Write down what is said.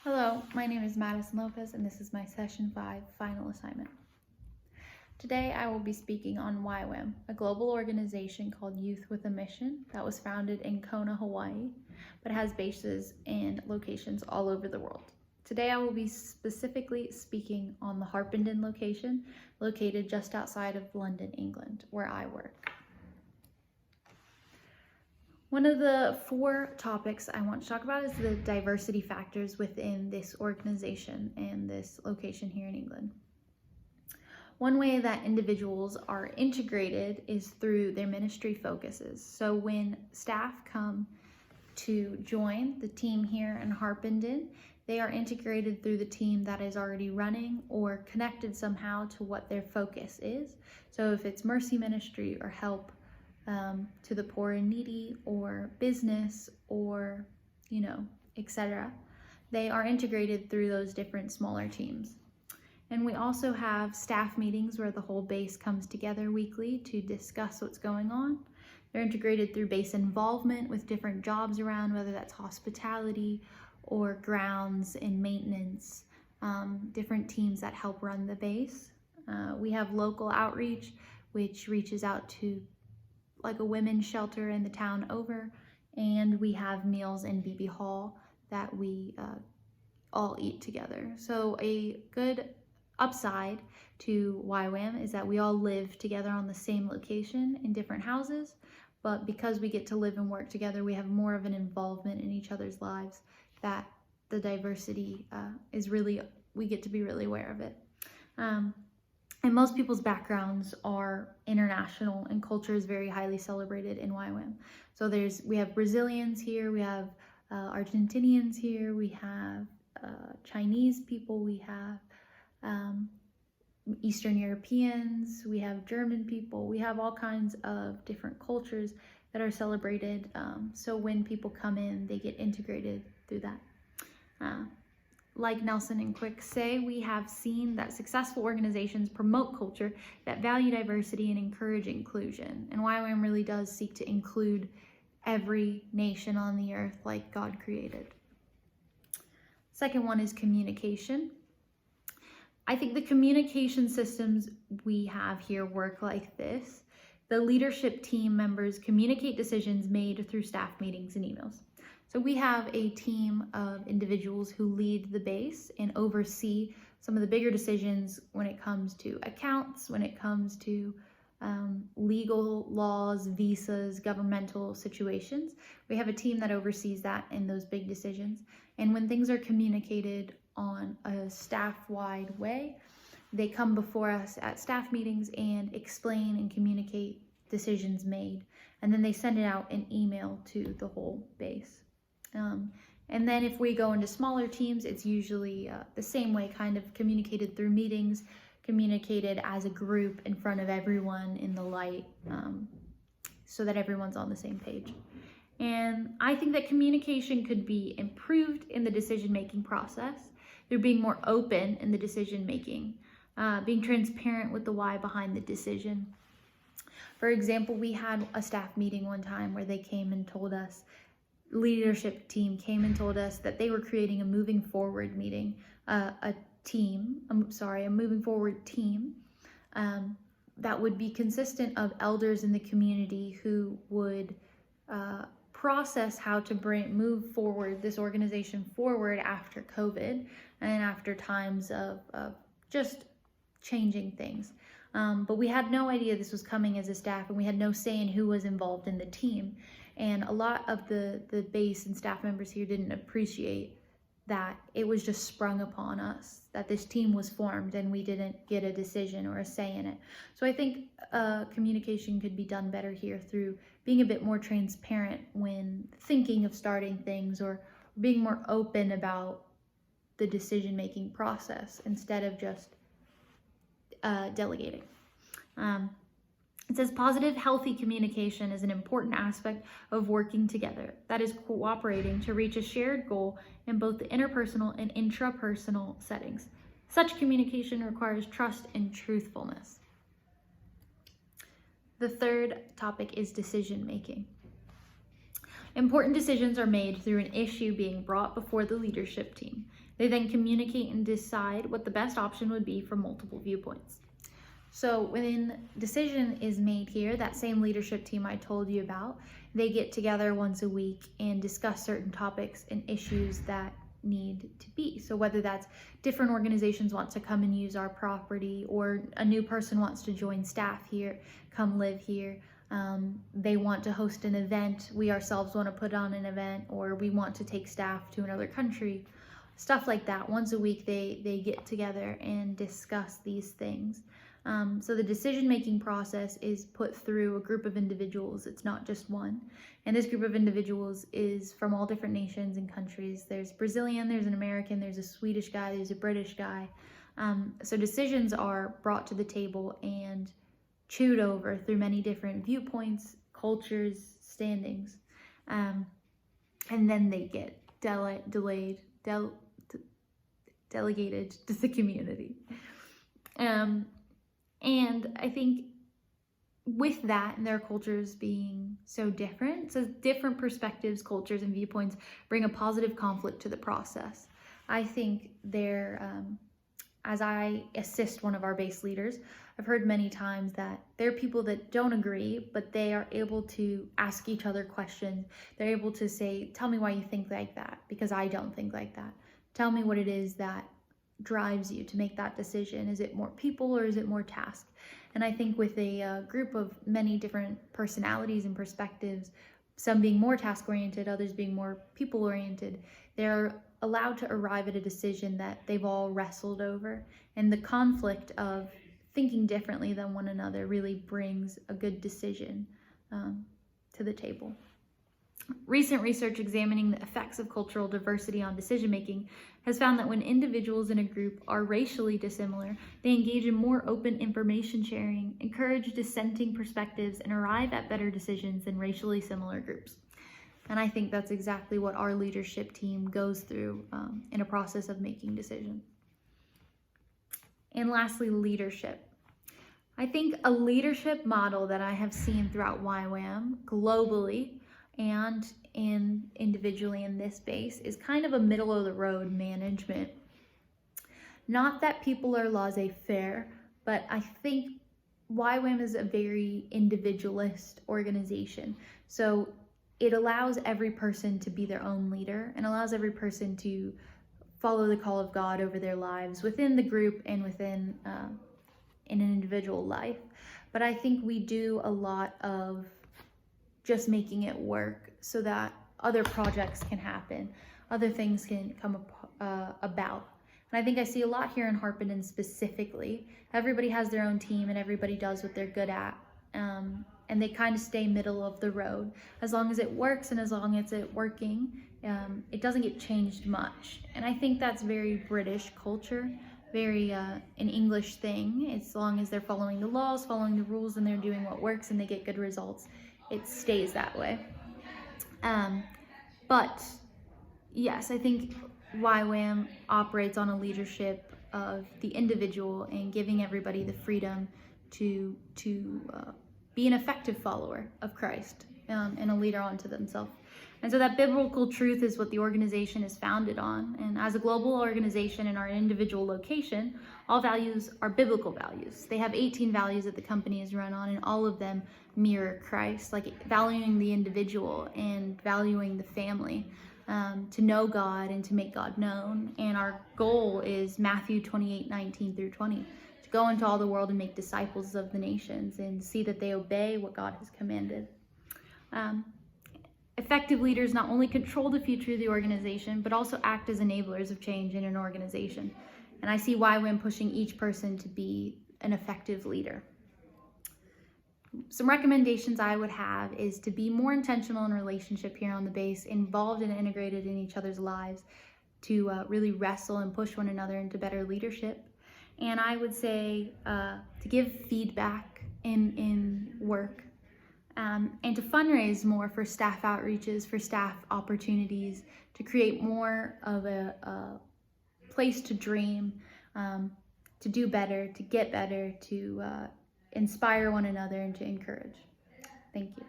Hello, my name is Madison Lopez and this is my Session 5 final assignment. Today I will be speaking on YWAM, a global organization called Youth with a Mission that was founded in Kona, Hawaii, but has bases and locations all over the world. Today I will be specifically speaking on the Harpenden location, located just outside of London, England, where I work. One of the 4 topics I want to talk about is the diversity factors within this organization and this location here in England. One way that individuals are integrated is through their ministry focuses. So when staff come to join the team here in Harpenden, they are integrated through the team that is already running or connected somehow to what their focus is. So if it's mercy ministry or help to the poor and needy, or business, or etc. They are integrated through those different smaller teams. And we also have staff meetings where the whole base comes together weekly to discuss what's going on. They're integrated through base involvement with different jobs around, whether that's hospitality or grounds and maintenance, different teams that help run the base. We have local outreach, which reaches out to like a women's shelter in the town over, and we have meals in BB Hall that we all eat together. So a good upside to YWAM is that we all live together on the same location in different houses, but because we get to live and work together, we have more of an involvement in each other's lives that the diversity we get to be really aware of it. And most people's backgrounds are international, and culture is very highly celebrated in YWAM. So we have Brazilians here, we have Argentinians here, we have Chinese people, we have Eastern Europeans, we have German people, we have all kinds of different cultures that are celebrated. So when people come in, they get integrated through that. Like Nelson and Quick say, we have seen that successful organizations promote culture that value diversity and encourage inclusion. And YWAM really does seek to include every nation on the earth like God created. Second one is communication. I think the communication systems we have here work like this. The leadership team members communicate decisions made through staff meetings and emails. So we have a team of individuals who lead the base and oversee some of the bigger decisions when it comes to accounts, when it comes to legal laws, visas, governmental situations. We have a team that oversees that and those big decisions. And when things are communicated on a staff-wide way, they come before us at staff meetings and explain and communicate decisions made. And then they send it out in email to the whole base. And then if we go into smaller teams, it's usually the same way, kind of communicated through meetings, communicated as a group in front of everyone in the light, so that everyone's on the same page. And I think that communication could be improved in the decision-making process through being more open in the decision-making, being transparent with the why behind the decision. For example, we had a staff meeting one time where they came and told us, leadership team came and told us that they were creating a moving forward meeting, a moving forward team that would be consistent of elders in the community who would process how to move forward this organization forward after COVID and after times of just changing things. But we had no idea this was coming as a staff, and we had no say in who was involved in the team. And a lot of the base and staff members here didn't appreciate that it was just sprung upon us, that this team was formed and we didn't get a decision or a say in it. So I think communication could be done better here through being a bit more transparent when thinking of starting things, or being more open about the decision-making process instead of just delegating. It says positive, healthy communication is an important aspect of working together. That is cooperating to reach a shared goal in both the interpersonal and intrapersonal settings. Such communication requires trust and truthfulness. The third topic is decision making. Important decisions are made through an issue being brought before the leadership team. They then communicate and decide what the best option would be from multiple viewpoints. So when decision is made here, that same leadership team I told you about, they get together once a week and discuss certain topics and issues that need to be. So whether that's different organizations want to come and use our property, or a new person wants to join staff here, come live here, they want to host an event, we ourselves want to put on an event, or we want to take staff to another country, stuff like that. Once a week they get together and discuss these things. So the decision-making process is put through a group of individuals. It's not just one. And this group of individuals is from all different nations and countries. There's Brazilian, there's an American, there's a Swedish guy, there's a British guy. So decisions are brought to the table and chewed over through many different viewpoints, cultures, standings. And then they get delegated to the community. And I think with that and their cultures being so different, so different perspectives, cultures, and viewpoints bring a positive conflict to the process. I think as I assist one of our base leaders, I've heard many times that there are people that don't agree, but they are able to ask each other questions. They're able to say, tell me why you think like that, because I don't think like that. Tell me what it is that drives you to make that decision. Is it more people or is it more task? And I think with a group of many different personalities and perspectives, some being more task-oriented, others being more people-oriented, they're allowed to arrive at a decision that they've all wrestled over. And the conflict of thinking differently than one another really brings a good decision to the table. Recent research examining the effects of cultural diversity on decision-making has found that when individuals in a group are racially dissimilar, they engage in more open information sharing, encourage dissenting perspectives, and arrive at better decisions than racially similar groups. And I think that's exactly what our leadership team goes through in a process of making decisions. And lastly, leadership. I think a leadership model that I have seen throughout YWAM globally and individually in this base is kind of a middle of the road management. Not that people are laissez-faire, but I think YWAM is a very individualist organization. So it allows every person to be their own leader and allows every person to follow the call of God over their lives within the group and within in an individual life. But I think we do a lot of just making it work so that other projects can happen, other things can come about. And I think I see a lot here in Harpenden specifically. Everybody has their own team and everybody does what they're good at. And they kind of stay middle of the road. As long as it works and as long as it's working, it doesn't get changed much. And I think that's very British culture, very an English thing. As long as they're following the laws, following the rules, and they're doing what works and they get good results, it stays that way. But yes, I think YWAM operates on a leadership of the individual and giving everybody the freedom to be an effective follower of Christ and a leader onto themselves. And so that biblical truth is what the organization is founded on. And as a global organization in our individual location, all values are biblical values. They have 18 values that the company is run on, and all of them mirror Christ, like valuing the individual and valuing the family, to know God and to make God known. And our goal is Matthew 28:19 through 20, to go into all the world and make disciples of the nations and see that they obey what God has commanded. Effective leaders not only control the future of the organization, but also act as enablers of change in an organization. And I see YWAM pushing each person to be an effective leader. Some recommendations I would have is to be more intentional in relationship here on the base, involved and integrated in each other's lives, to really wrestle and push one another into better leadership. And I would say to give feedback in work. And to fundraise more for staff outreaches, for staff opportunities, to create more of a place to dream, to do better, to get better, to inspire one another, and to encourage. Thank you.